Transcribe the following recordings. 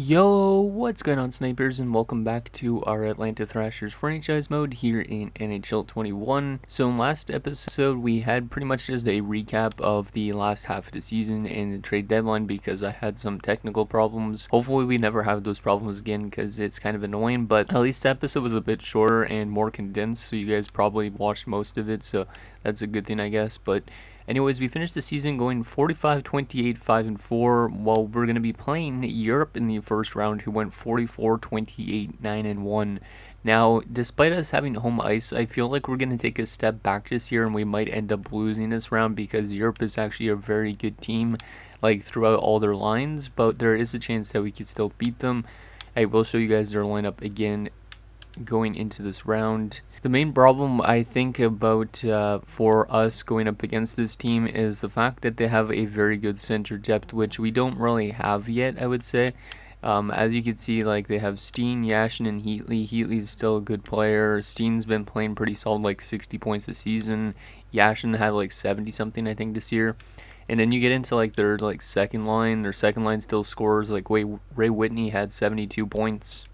Yo, what's going on, snipers, and welcome back to our Atlanta Thrashers franchise mode here in NHL 21. So in last episode, we had pretty much just a recap of the last half of the season and the trade deadline because I had some technical problems. Hopefully we never have those problems again because it's kind of annoying, but at least the episode was a bit shorter and more condensed, so you guys probably watched most of it, so that's a good thing, I guess. But anyways, we finished the season going 45, 28, 5, and 4. Well, we're going to be playing Europe in the first round, who went 44, 28, 9, and 1. Now, despite us having home ice, I feel like we're going to take a step back this year, and we might end up losing this round because Europe is actually a very good team, like throughout all their lines, but there is a chance that we could still beat them. I will show you guys their lineup again going into this round. The main problem I think about for us going up against this team is the fact that they have a very good center depth, which we don't really have yet, I would say. As you can see, like, they have Steen, Yashin, and Heatley. Heatley's still a good player. Steen's been playing pretty solid, like 60 points this season. Yashin had like 70 something, I think, this year. And then you get into like their second line. Their second line still scores. Like Ray Whitney had 72 points.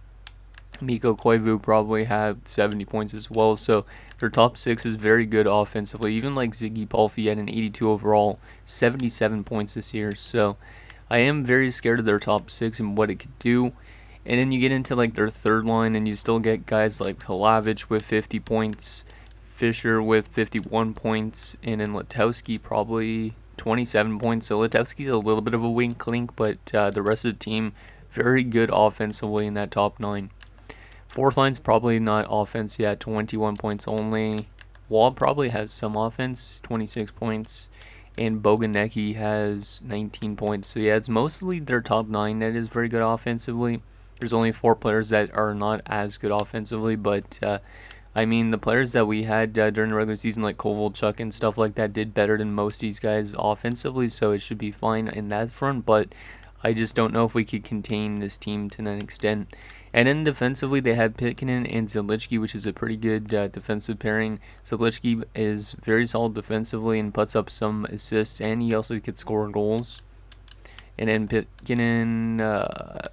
Mikko Koivu probably had 70 points as well, so their top six is very good offensively. Even like Ziggy Palffy had an 82 overall, 77 points this year, so I am very scared of their top six and what it could do. And then you get into like their third line and you still get guys like Palavich with 50 points, Fisher with 51 points, and then Letowski probably 27 points. So Letowski's a little bit of a weak link, but the rest of the team very good offensively in that top nine. Fourth line's probably not offense yet, 21 points only. Wall probably has some offense, 26 points. And Boganecki has 19 points. So yeah, it's mostly their top nine that is very good offensively. There's only 4 players that are not as good offensively, but I mean, the players that we had during the regular season, like Kovalchuk and stuff like that, did better than most of these guys offensively, so it should be fine in that front, but I just don't know if we could contain this team to that extent. And then defensively, they had Pitkinen and Zelichki, which is a pretty good defensive pairing. Zelichki is very solid defensively and puts up some assists, and he also could score goals. And then Pitkinen,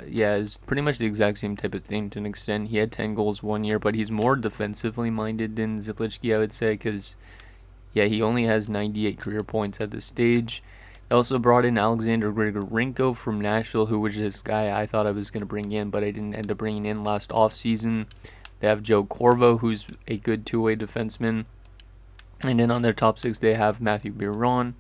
is pretty much the exact same type of thing to an extent. He had 10 goals one year, but he's more defensively minded than Zelichki, I would say, because, yeah, he only has 98 career points at this stage. They also brought in Alexander Grigorenko from Nashville, who was this guy I thought I was going to bring in, but I didn't end up bringing in last offseason. They have Joe Corvo, who's a good two-way defenseman. And then on their top six, they have Matthew Biron,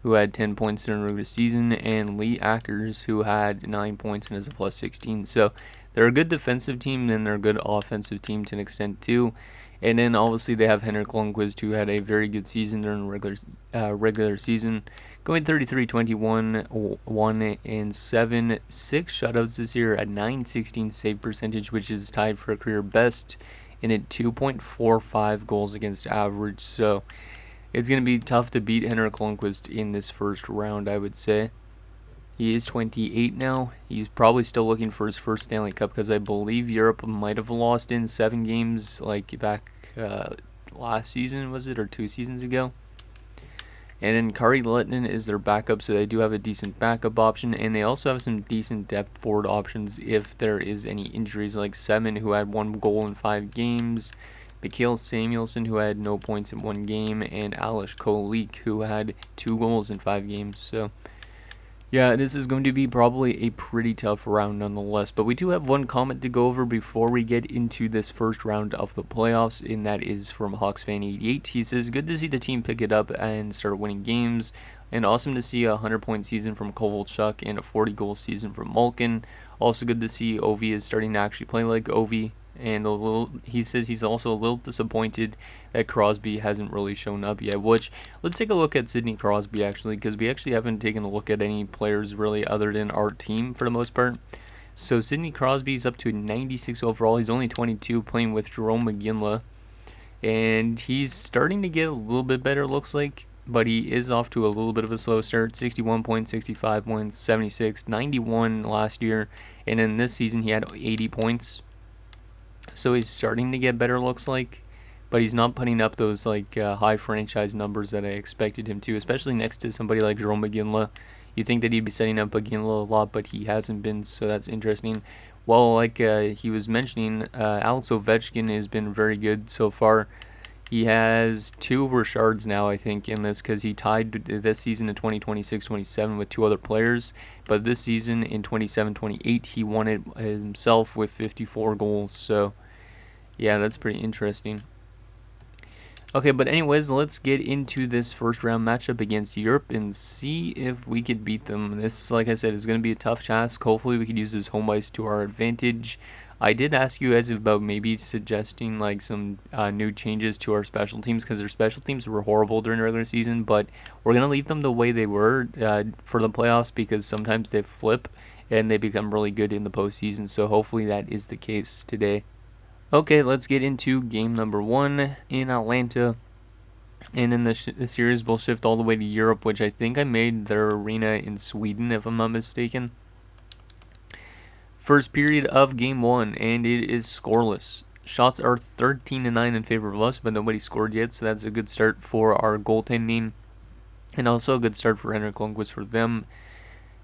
who had 10 points during the regular season, and Lee Ackers, who had 9 points and is a plus 16. So they're a good defensive team, and they're a good offensive team to an extent too. And then obviously they have Henrik Lundqvist, who had a very good season during the regular season, going 33, 21, 1, and 7, 6 shutouts this year at 916 save percentage, which is tied for a career best, and at 2.45 goals against average. So it's going to be tough to beat Henrik Lundqvist in this first round, I would say. He is 28 now. He's probably still looking for his first Stanley Cup because I believe Europe might have lost in 7 games like back last season, was it, or 2 seasons ago. And then Kari Lehtinen is their backup, so they do have a decent backup option, and they also have some decent depth forward options if there is any injuries, like Semin, who had 1 goal in 5 games, Mikhail Samuelsson, who had no points in 1 game, and Alish Kolik, who had 2 goals in 5 games. So yeah, this is going to be probably a pretty tough round nonetheless, but we do have one comment to go over before we get into this first round of the playoffs, and that is from HawksFan88. He says, good to see the team pick it up and start winning games, and awesome to see a 100-point season from Kovalchuk and a 40-goal season from Malkin. Also good to see Ovi is starting to actually play like Ovi. And he says he's also a little disappointed that Crosby hasn't really shown up yet, which, let's take a look at Sidney Crosby, actually, because we actually haven't taken a look at any players really other than our team for the most part. So Sidney Crosby's up to 96 overall. He's only 22, playing with Jerome McGinley, and he's starting to get a little bit better, looks like, but he is off to a little bit of a slow start. 61 points, 65 points, 76, 91 last year, and then this season he had 80 points. So he's starting to get better, looks like, but he's not putting up those high franchise numbers that I expected him to, especially next to somebody like Jerome McGinley. You think that he'd be setting up again a lot, but he hasn't been, so that's interesting. Well, like he was mentioning, Alex Ovechkin has been very good so far. He has 2 Richards now, I think, in this, because he tied this season in 2026-27 with 2 other players. But this season in 27-28, he won it himself with 54 goals. So, yeah, that's pretty interesting. Okay, but anyways, let's get into this first round matchup against Europe and see if we could beat them. This, like I said, is going to be a tough task. Hopefully we could use this home ice to our advantage. I did ask you guys about maybe suggesting like some new changes to our special teams, because their special teams were horrible during the regular season, but we're going to leave them the way they were for the playoffs, because sometimes they flip and they become really good in the postseason. So hopefully that is the case today. Okay, let's get into game number 1 in Atlanta. And in the series, we'll shift all the way to Europe, which I think I made their arena in Sweden, if I'm not mistaken. First period of game 1, and it is scoreless. Shots are 13-9 in favor of us, but nobody scored yet, so that's a good start for our goaltending. And also a good start for Henrik Lundqvist for them.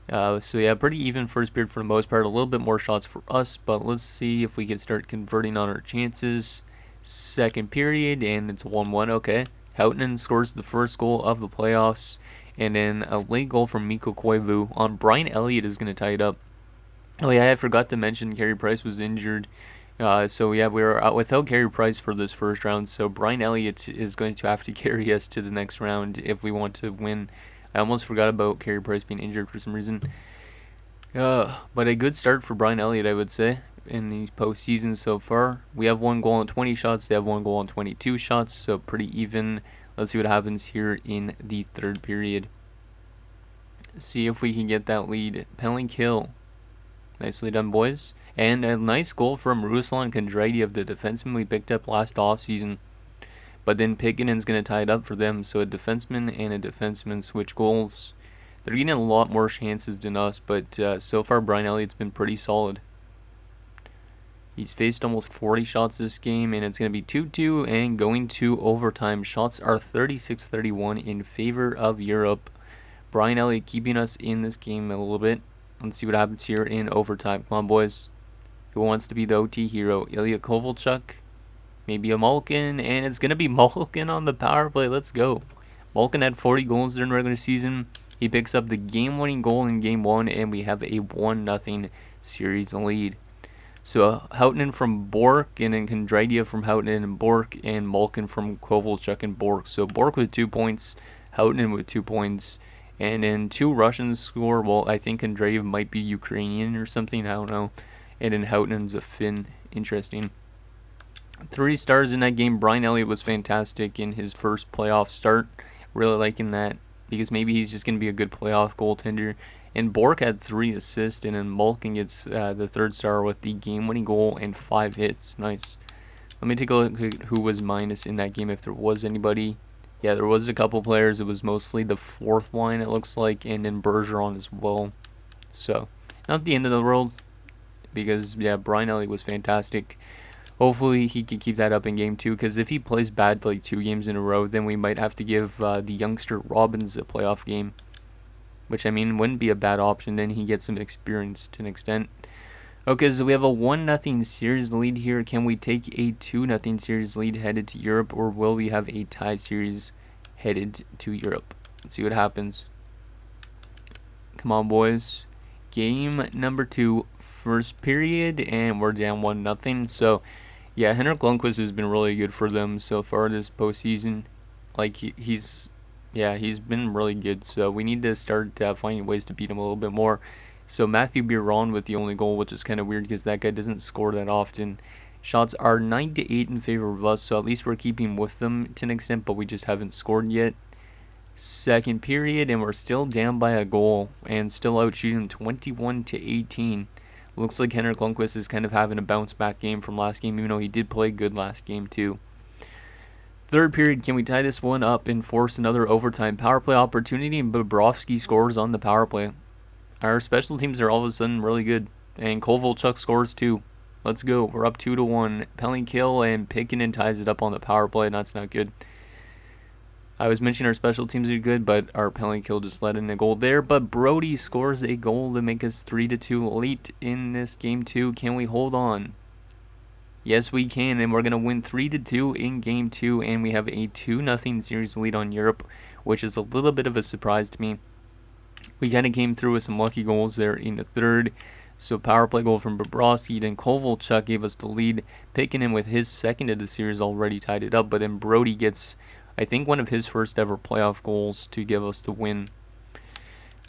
So yeah, pretty even first period for the most part. A little bit more shots for us, but let's see if we can start converting on our chances. Second period, and it's 1-1. Okay, Houghton scores the first goal of the playoffs, and then a late goal from Mikko Koivu on Brian Elliott is going to tie it up. Oh yeah, I forgot to mention Carey Price was injured. So yeah, we were out without Carey Price for this first round, so Brian Elliott is going to have to carry us to the next round if we want to win. I almost forgot about Carey Price being injured for some reason. But a good start for Brian Elliott, I would say, in these postseasons so far. We have 1 goal on 20 shots. They have 1 goal on 22 shots, so pretty even. Let's see what happens here in the third period. See if we can get that lead. Penalty kill. Nicely done, boys. And a nice goal from Ruslan Kondraty, the defenseman we picked up last offseason. But then Pikkanen's going to tie it up for them. So a defenseman and a defenseman switch goals. They're getting a lot more chances than us, but so far Brian Elliott's been pretty solid. He's faced almost 40 shots this game, and it's going to be 2-2 and going to overtime. Shots are 36-31 in favor of Europe. Brian Elliott keeping us in this game a little bit. Let's see what happens here in overtime. Come on, boys. Who wants to be the OT hero? Ilya Kovalchuk? Maybe a Malkin, and it's going to be Malkin on the power play. Let's go. Malkin had 40 goals during the regular season. He picks up the game-winning goal in Game 1, and we have a 1-0 series lead. So Houghton from Bork, and then Kondraty from Houghton and Bork, and Malkin from Kovalchuk and Bork. So Bork with 2 points, Houghton with 2 points, and then 2 Russians score. Well, I think Kondraty might be Ukrainian or something, I don't know. And then Houghton's a Finn. Interesting. 3 stars in that game. Brian Elliott was fantastic in his first playoff start. Really liking that, because maybe he's just going to be a good playoff goaltender. And Bork had 3 assists, and then Malkin gets the 3rd star with the game-winning goal and 5 hits. Nice. Let me take a look at who was minus in that game, if there was anybody. Yeah, there was a couple players. It was mostly the 4th line, it looks like, and then Bergeron as well. So, not the end of the world, because, yeah, Brian Elliott was fantastic. Hopefully he can keep that up in Game 2, because if he plays bad like 2 games in a row, then we might have to give the youngster Robbins a playoff game, which, I mean, wouldn't be a bad option. Then he gets some experience to an extent. Okay, so we have a 1-0 series lead here. Can we take a 2-0 series lead headed to Europe, or will we have a tie series headed to Europe? Let's see what happens. Come on, boys. Game number 2, first period, and we're down 1-0. So, yeah, Henrik Lundqvist has been really good for them so far this postseason. Like, he's been really good. So we need to start finding ways to beat him a little bit more. So Matthew Biron with the only goal, which is kind of weird because that guy doesn't score that often. Shots are 9-8 in favor of us, so at least we're keeping with them to an extent, but we just haven't scored yet. Second period, and we're still down by a goal and still out shooting 21-18. Looks like Henrik Lundqvist is kind of having a bounce back game from last game, even though he did play good last game too. Third period, can we tie this one up and force another overtime power play opportunity? And Bobrovsky scores on the power play. Our special teams are all of a sudden really good, and Kovalchuk scores too. Let's go. We're up 2-1. Penalty kill, and Pikkanen ties it up on the power play. That's not good. I was mentioning our special teams are good, but our penalty kill just let in a goal there. But Brody scores a goal to make us 3-2 late in this game 2. Can we hold on? Yes, we can, and we're going to win 3-2 in game 2, and we have a 2-0 series lead on Europe, which is a little bit of a surprise to me. We kind of came through with some lucky goals there in the third. So power play goal from Bobrovsky, then Kovalchuk gave us the lead, picking him with his second of the series already tied it up, but then Brody gets, I think, one of his first ever playoff goals to give us the win.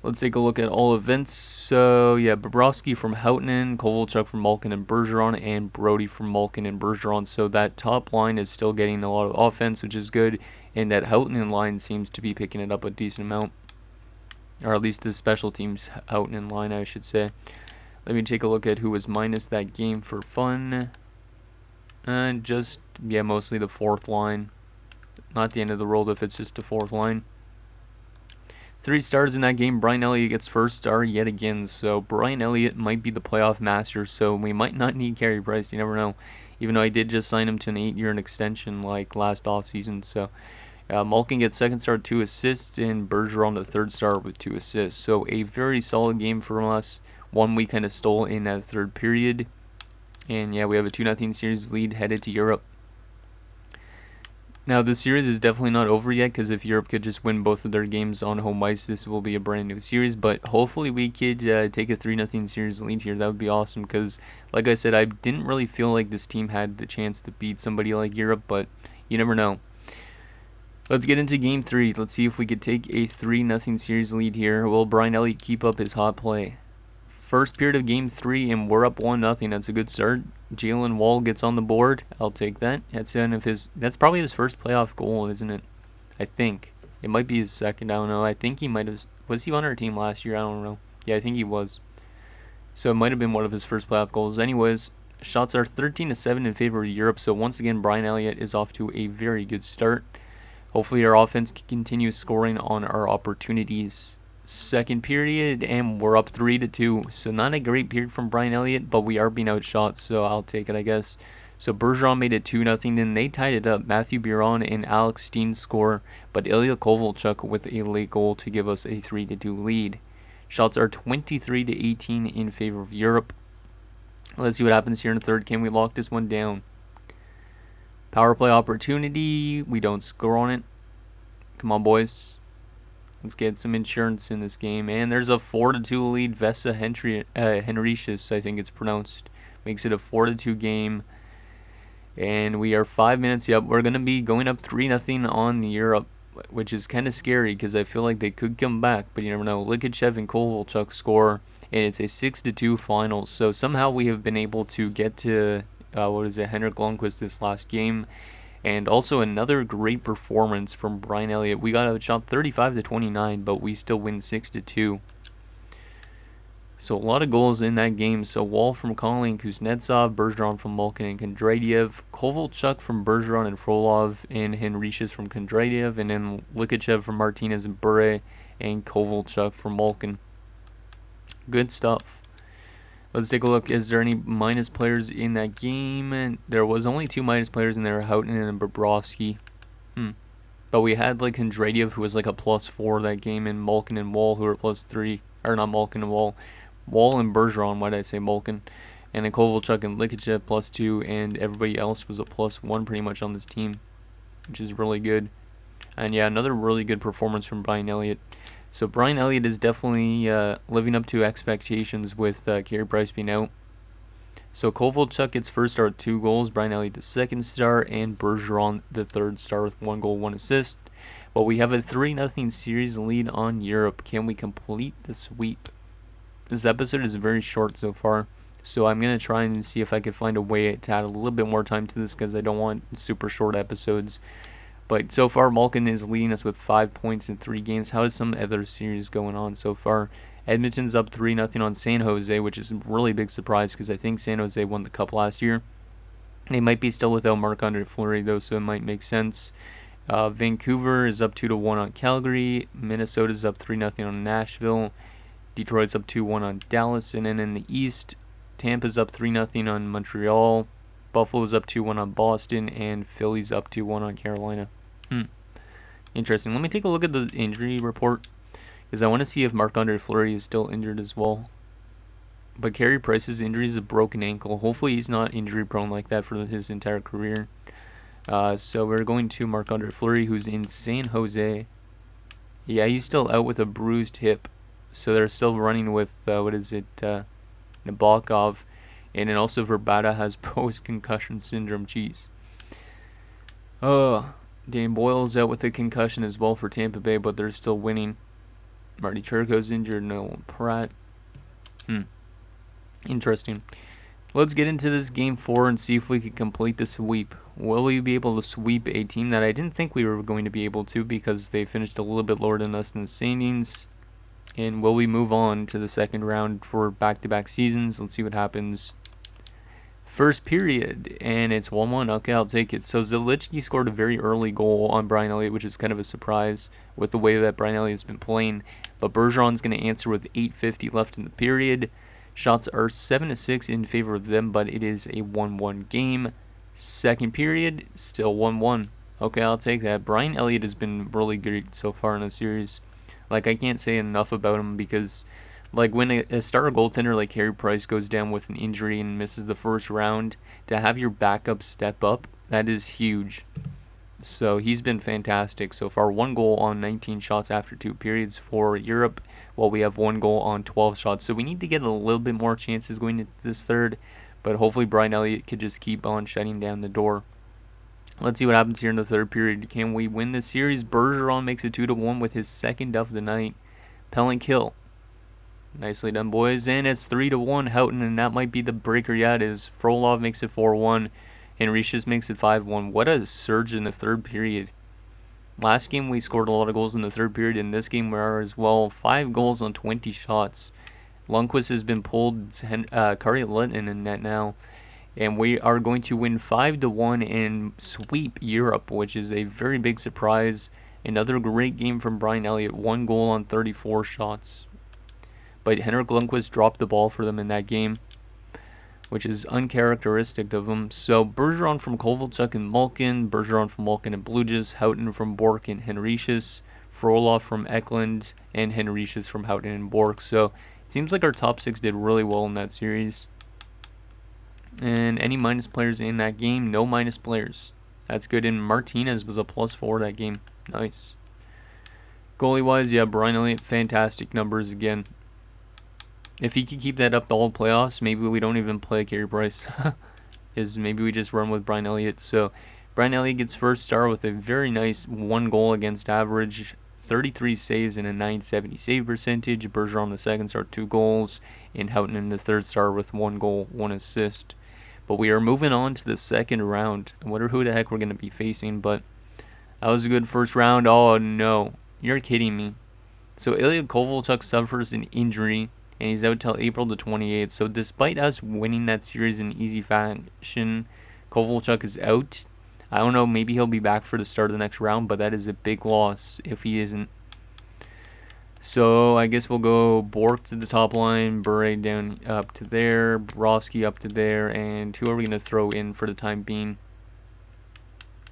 Let's take a look at all events. So, yeah, Bobrovsky from Houghton, Kovalchuk from Malkin and Bergeron, and Brody from Malkin and Bergeron. So that top line is still getting a lot of offense, which is good, and that Houghton line seems to be picking it up a decent amount. Or at least the special teams Houghton line, I should say. Let me take a look at who was minus that game for fun. And just, yeah, mostly the fourth line. Not the end of the world if it's just the fourth line. 3 stars in that game. Brian Elliott gets first star yet again. So Brian Elliott might be the playoff master. So we might not need Carey Price. You never know. Even though I did just sign him to an 8-year extension like last offseason. So Malkin gets second star, 2 assists. And Bergeron the third star with 2 assists. So a very solid game from us. One we kind of stole in that third period. And yeah, we have a 2-0 series lead headed to Europe. Now, the series is definitely not over yet, because if Europe could just win both of their games on home ice, this will be a brand new series. But hopefully we could take a 3-0 series lead here. That would be awesome, because like I said, I didn't really feel like this team had the chance to beat somebody like Europe, but you never know. Let's get into game 3. Let's see if we could take a 3-0 series lead here. Will Brian Elliott keep up his hot play? First period of game 3, and we're up 1-0. That's a good start. Jalen Wall gets on the board. I'll take that. That's probably his first playoff goal, isn't it? I think. It might be his second. I don't know. I think he might have. Was he on our team last year? I don't know. Yeah, I think he was. So it might have been one of his first playoff goals. Anyways, shots are 13-7 in favor of Europe. So once again, Brian Elliott is off to a very good start. Hopefully our offense can continue scoring on our opportunities. Second period, and we're up 3-2. So not a great period from Brian Elliott, but we are being outshot, so I'll take it, I guess. So Bergeron made it 2-0, then they tied it up. Matthew Biron and Alex Steen score, but Ilya Kovalchuk with a late goal to give us a 3-2 lead. Shots are 23-18 in favor of Europe. Let's see what happens here in the third. Can we lock this one down? Power play opportunity. We don't score on it. Come on, boys. Let's get some insurance in this game. And there's a 4-2 lead. Vesa Henrichus, I think it's pronounced. Makes it a 4-2 game. And we are 5 minutes up. We're going to be going up 3-0 on Europe, which is kind of scary because I feel like they could come back. But you never know. Likachev and Kovalchuk score. And it's a 6-2 final. So somehow we have been able to get to, Henrik Lundqvist this last game. And also another great performance from Brian Elliott. We got outshot 35-29, but we still win 6-2. So a lot of goals in that game. So Wall from Connolly and Kuznetsov, Bergeron from Malkin and Kondratyov, Kovalchuk from Bergeron and Frolov, and Henrichus from Kondratyov, and then Likachev from Martinez and Bure, and Kovalchuk from Malkin. Good stuff. Let's take a look. Is there any minus players in that game? And there was only 2 minus players in there, Houghton and Bobrovsky. But we had like Kondratyov, who was like a +4 that game, and Malkin and Wall, who were +3. Or not Malkin and Wall. Wall and Bergeron, why did I say Malkin? And then Kovalchuk and Likachev +2, and everybody else was a +1 pretty much on this team, which is really good. And yeah, another really good performance from Brian Elliott. So Brian Elliott is definitely living up to expectations with Carey Price being out. So Kovalchuk gets first star with 2 goals, Brian Elliott the second star, and Bergeron the third star with 1 goal, 1 assist. But we have a 3-0 series lead on Europe. Can we complete the sweep? This episode is very short so far, so I'm going to try and see if I can find a way to add a little bit more time to this because I don't want super short episodes. But so far, Malkin is leading us with 5 points in 3 games. How is some other series going on so far? Edmonton's up 3-0 on San Jose, which is a really big surprise because I think San Jose won the Cup last year. They might be still without Marc-Andre Fleury, though, so it might make sense. Vancouver is up 2-1 on Calgary. Minnesota's up 3-0 on Nashville. Detroit's up 2-1 on Dallas. And then in the East, Tampa's up 3-0 on Montreal. Buffalo's up 2-1 on Boston. And Philly's up 2-1 on Carolina. Interesting. Let me take a look at the injury report, because I want to see if Marc-Andre Fleury is still injured as well. But Carey Price's injury is a broken ankle. Hopefully he's not injury prone like that for his entire career. So we're going to Marc-Andre Fleury, who's in San Jose. Yeah, he's still out with a bruised hip. So they're still running with, Nabokov. And then also Verbata has post-concussion syndrome. Jeez. Dan Boyle's out with a concussion as well for Tampa Bay, but they're still winning. Marty Turco's injured. Nolan Pratt. Interesting. Let's get into this game 4 and see if we can complete the sweep. Will we be able to sweep a team that I didn't think we were going to be able to, because they finished a little bit lower than us in the standings? And will we move on to the second round for back-to-back seasons? Let's see what happens. First period, and it's 1-1. Okay, I'll take it. So Zelichky scored a very early goal on Brian Elliott, which is kind of a surprise with the way that Brian Elliott's been playing. But Bergeron's going to answer with 8:50 left in the period. Shots are 7-6 in favor of them, but it is a 1-1 game. Second period, still 1-1. Okay, I'll take that. Brian Elliott has been really good so far in the series. Like, I can't say enough about him, because like when a star goaltender like Carey Price goes down with an injury and misses the first round, to have your backup step up, that is huge. So he's been fantastic so far. 1 goal on 19 shots after 2 periods for Europe, while we have 1 goal on 12 shots. So we need to get a little bit more chances going into this third, but hopefully Brian Elliott could just keep on shutting down the door. Let's see what happens here in the third period. Can we win this series? Bergeron makes it 2-1 with his second of the night. Pelling kill. Nicely done, boys. And it's 3-1 Houghton, and that might be the breaker yet. Is Frolov makes it 4-1. Henriques makes it 5-1. What a surge in the third period. Last game we scored a lot of goals in the third period. In this game we are as well. 5 goals on 20 shots. Lundqvist has been pulled. Kari Lehtonen in net now. And we are going to win 5-1 and sweep Europe, which is a very big surprise. Another great game from Brian Elliott. 1 goal on 34 shots. But Henrik Lundqvist dropped the ball for them in that game, which is uncharacteristic of him. So Bergeron from Kovalchuk and Malkin, Bergeron from Malkin and Blujas, Houghton from Bork and Henriques, Frolov from Eklund, and Henriques from Houghton and Bork. So it seems like our top 6 did really well in that series. And any minus players in that game? No minus players. That's good. And Martinez was a +4 that game. Nice. Goalie-wise, yeah, Brian Elliott, fantastic numbers again. If he could keep that up the whole playoffs, maybe we don't even play Carey Price. Is maybe we just run with Brian Elliott. So Brian Elliott gets first star with a very nice 1 goal against average, 33 saves and a .970 save percentage. Bergeron the second star, 2 goals, and Houghton in the third star with 1 goal, 1 assist. But we are moving on to the second round. I wonder who the heck we're going to be facing, but that was a good first round. Oh no, you're kidding me. So Ilya Kovalchuk suffers an injury, and he's out till April the 28th. So despite us winning that series in easy fashion, Kovalchuk is out. I don't know, maybe he'll be back for the start of the next round, but that is a big loss if he isn't. So I guess we'll go Bork to the top line, Bure down up to there, Broski up to there, and who are we going to throw in for the time being?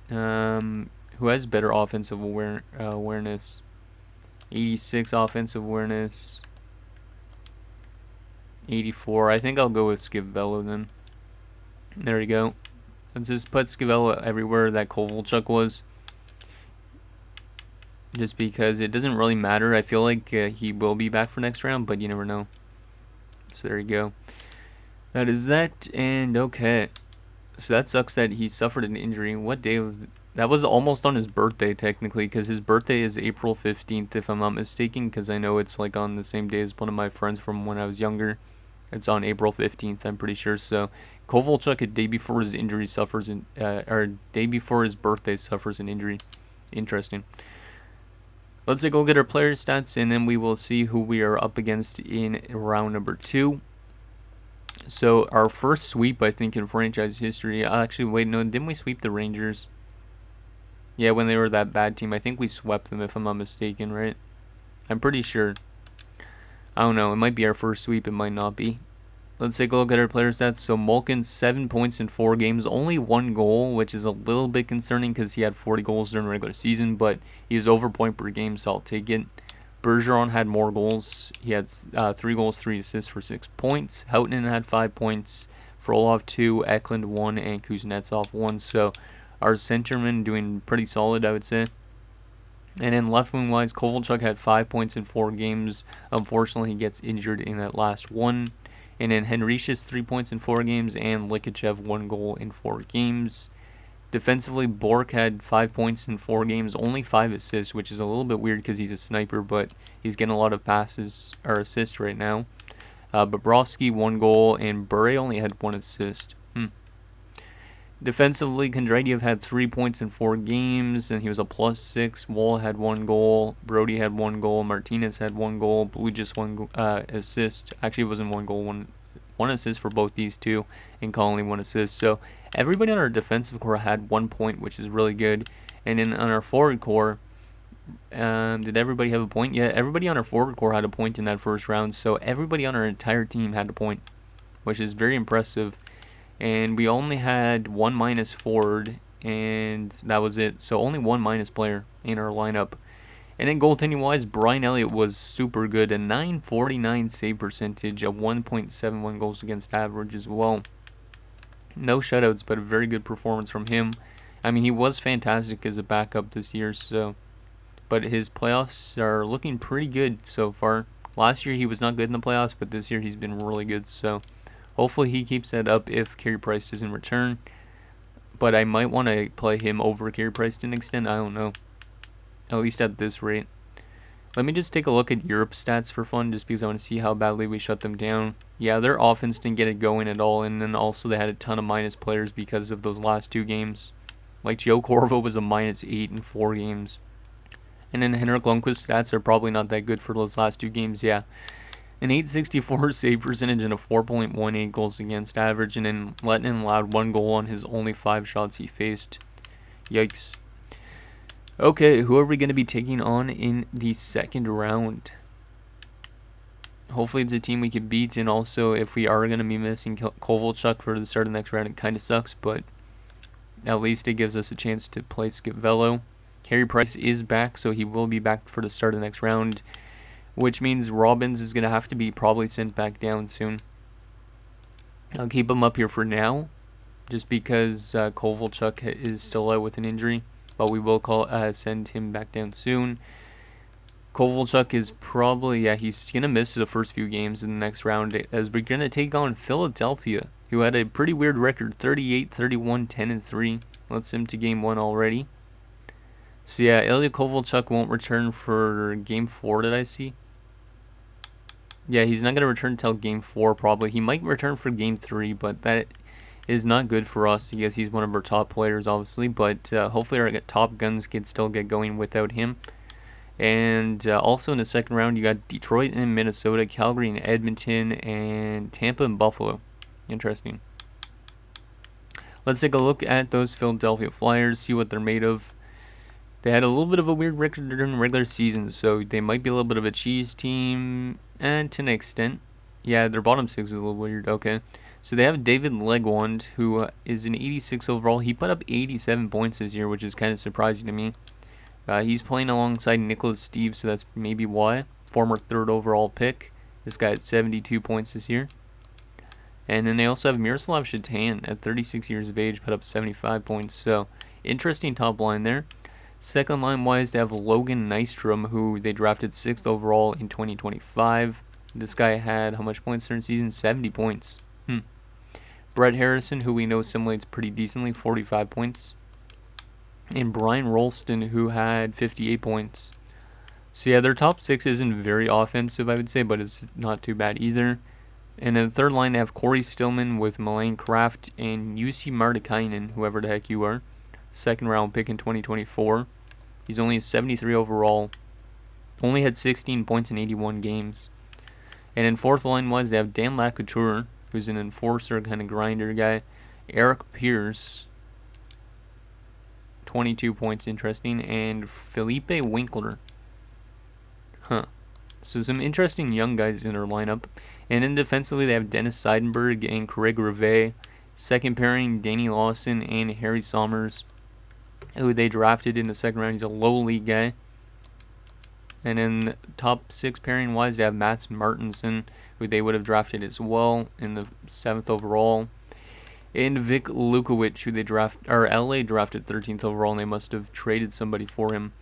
Who has better offensive awareness? 86 offensive awareness. 84. I think I'll go with Schiavello then. There we go. Let's just put Schiavello everywhere that Kovalchuk was. Just because it doesn't really matter. I feel like he will be back for next round, but you never know. So there you go. That is that, and okay. So that sucks that he suffered an injury. What day was that? Was almost on his birthday technically, because his birthday is April 15th if I'm not mistaken, because I know it's like on the same day as one of my friends from when I was younger. It's on April 15th, I'm pretty sure. So Kovalchuk, a day before his injury or day before his birthday suffers an injury. Interesting. Let's take a look at our player stats, and then we will see who we are up against in round number 2. So our first sweep, I think, in franchise history. Actually, wait, no, didn't we sweep the Rangers? Yeah, when they were that bad team. I think we swept them, if I'm not mistaken, right? I'm pretty sure. I don't know. It might be our first sweep. It might not be. Let's take a look at our player stats. So Malkin, 7 points in 4 games, only 1 goal, which is a little bit concerning because he had 40 goals during the regular season, but he was over point per game, so I'll take it. Bergeron had more goals. He had 3 goals, 3 assists for 6 points. Houghton had 5 points. Frolov 2, Eklund 1, and Kuznetsov 1. So our centerman doing pretty solid, I would say. And then left wing wise, Kovalchuk had 5 points in 4 games. Unfortunately, he gets injured in that last one. And then Henrichus 3 points in 4 games, and Likachev 1 goal in 4 games. Defensively, Bork had 5 points in 4 games, only 5 assists, which is a little bit weird because he's a sniper, but he's getting a lot of passes or assists right now. Bobrovsky 1 goal, and Bure only had 1 assist. Defensively, Kondratyov had 3 points in 4 games, and he was a +6. Wall had 1 goal. Brody had 1 goal. Martinez had 1 goal. Blue just 1 assist. Actually, it wasn't 1 goal, one assist for both these two, and Conley 1 assist. So everybody on our defensive core had 1 point, which is really good. And then on our forward core, did everybody have a point? Yeah, everybody on our forward core had a point in that first round. So everybody on our entire team had a point, which is very impressive. And we only had 1 minus forward, and that was it. So only 1 minus player in our lineup. And then goaltending wise, Brian Elliott was super good. A .949 save percentage, a 1.71 goals against average as well. No shutouts, but a very good performance from him. I mean, he was fantastic as a backup this year, but his playoffs are looking pretty good so far. Last year he was not good in the playoffs, but this year he's been really good, so hopefully he keeps that up if Carey Price doesn't return. But I might want to play him over Carey Price to an extent. I don't know. At least at this rate. Let me just take a look at Europe stats for fun, just because I want to see how badly we shut them down. Yeah, their offense didn't get it going at all, and then also they had a ton of minus players because of those last 2 games. Like Joe Corvo was a -8 in 4 games. And then Henrik Lundqvist stats are probably not that good for those last 2 games, yeah. An .864 save percentage and a 4.18 goals against average, and then Lettinen allowed 1 goal on his only 5 shots he faced. Yikes. Okay, who are we going to be taking on in the second round? Hopefully it's a team we can beat, and also if we are going to be missing Kovalchuk for the start of the next round, it kind of sucks, but at least it gives us a chance to play Skip Velo. Carey Price is back, so he will be back for the start of the next round, which means Robbins is going to have to be probably sent back down soon. I'll keep him up here for now, just because Kovalchuk is still out with an injury, but we will send him back down soon. Kovalchuk is probably, he's going to miss the first few games in the next round, as we're going to take on Philadelphia, who had a pretty weird record, 38, 31, 10, and 3. Let's him to game 1 already. So yeah, Ilya Kovalchuk won't return for game 4, did I see? Yeah, he's not going to return until game 4 probably. He might return for game 3, but that is not good for us because he's one of our top players, obviously. But hopefully our top guns can still get going without him. And also in the second round, you got Detroit and Minnesota, Calgary and Edmonton, and Tampa and Buffalo. Interesting. Let's take a look at those Philadelphia Flyers, see what they're made of. They had a little bit of a weird record during the regular season, so they might be a little bit of a cheese team, and to an extent. Yeah, their bottom 6 is a little weird. Okay. So they have David Legwand, who is an 86 overall. He put up 87 points this year, which is kind of surprising to me. He's playing alongside Nicholas Steve, so that's maybe why. Former 3rd overall pick. This guy had 72 points this year. And then they also have Miroslav Shatan at 36 years of age, put up 75 points. So, interesting top line there. Second line wise, they have Logan Nystrom, who they drafted 6th overall in 2025. This guy had how much points during the season? 70 points. Brett Harrison, who we know assimilates pretty decently, 45 points. And Brian Rolston, who had 58 points. So yeah, their top 6 isn't very offensive, I would say, but it's not too bad either. And in the third line, they have Corey Stillman with Milan Kraft and Jussi Martikainen, whoever the heck you are. 2nd round pick in 2024. He's only a 73 overall. Only had 16 points in 81 games. And in fourth line wise, they have Dan Lacouture, who's an enforcer, kind of grinder guy. Eric Pierce, 22 points, interesting. And Felipe Winkler. So some interesting young guys in our lineup. And then defensively, they have Dennis Seidenberg and Craig Rivet. Second pairing, Danny Lawson and Harry Sommers, who they drafted in the second round. He's a low league guy. And then top 6 pairing wise, they have Mats Martinson, who they would have drafted as well in the 7th overall. And Vic Lukowicz, who LA drafted 13th overall, and they must have traded somebody for him.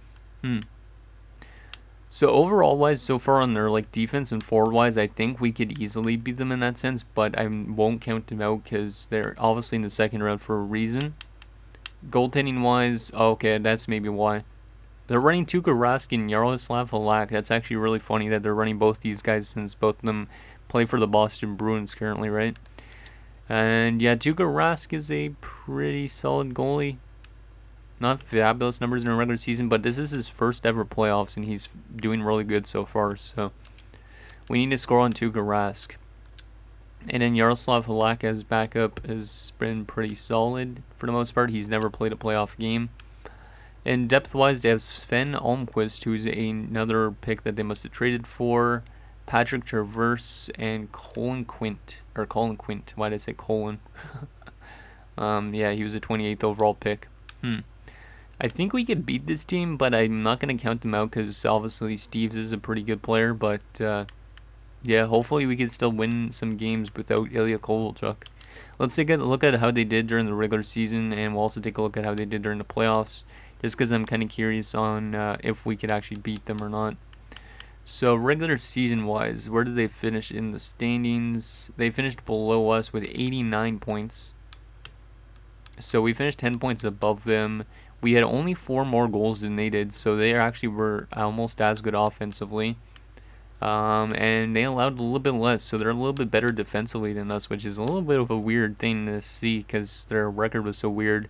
So overall wise, so far on their defense and forward wise, I think we could easily beat them in that sense, but I won't count them out because they're obviously in the second round for a reason. Goaltending wise, okay, that's maybe why. They're running Tuukka Rask and Yaroslav Halak. That's actually really funny that they're running both these guys since both of them play for the Boston Bruins currently, right? And yeah, Tuukka Rask is a pretty solid goalie. Not fabulous numbers in a regular season, but this is his first ever playoffs, and he's doing really good so far. So we need to score on Tuukka Rask. And then Yaroslav Halak as backup has been pretty solid for the most part. He's never played a playoff game. And depth-wise, they have Sven Almquist, who's another pick that they must have traded for, Patrick Traverse, and Colin Quint. Why did I say Colin? Yeah, he was a 28th overall pick. I think we could beat this team, but I'm not going to count them out because obviously Steves is a pretty good player. But yeah, hopefully we can still win some games without Ilya Kovalchuk. Let's take a look at how they did during the regular season, and we'll also take a look at how they did during the playoffs, just because I'm kind of curious on if we could actually beat them or not. So regular season wise, where did they finish in the standings? They finished below us with 89 points. So we finished 10 points above them. We had only 4 more goals than they did, so they actually were almost as good offensively. And they allowed a little bit less, so they're a little bit better defensively than us, which is a little bit of a weird thing to see because their record was so weird.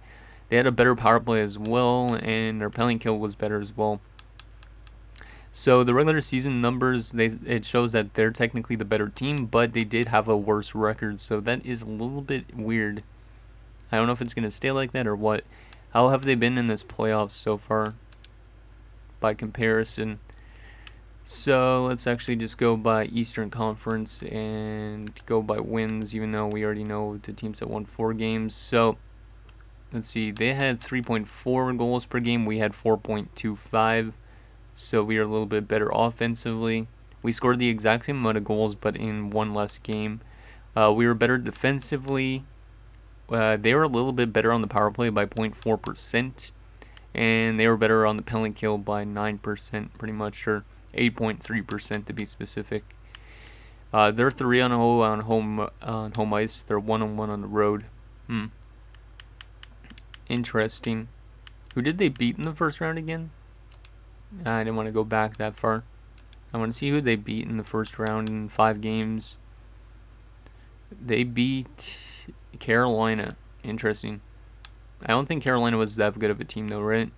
They had a better power play as well, and their penalty kill was better as well. So the regular season numbers, it shows that they're technically the better team, but they did have a worse record, so that is a little bit weird. I don't know if it's going to stay like that or what. How have they been in this playoffs so far by comparison? So let's actually just go by Eastern Conference and go by wins, even though we already know the teams that won 4 games. So let's see, they had 3.4 goals per game. We had 4.25. So we are a little bit better offensively. We scored the exact same amount of goals, but in 1 less game. We were better defensively. They were a little bit better on the power play by 0.4%. And they were better on the penalty kill by 9%, pretty much, or 8.3% to be specific. They're 3-0 on home ice. They're 1-1 on the road. Interesting. Who did they beat in the first round again? I didn't want to go back that far. I want to see who they beat in the first round in 5 games. They beat Carolina. Interesting. I don't think Carolina was that good of a team though, right?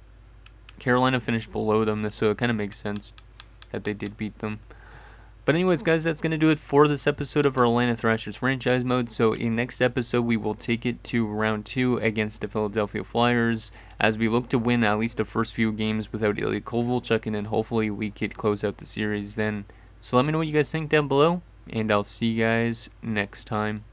Carolina finished below them, so it kind of makes sense that they did beat them. But anyways, guys, that's going to do it for this episode of our Atlanta Thrashers franchise mode. So in next episode, we will take it to round 2 against the Philadelphia Flyers as we look to win at least the first few games without Ilya Kovalchuk, and then hopefully we could close out the series then. So let me know what you guys think down below, and I'll see you guys next time.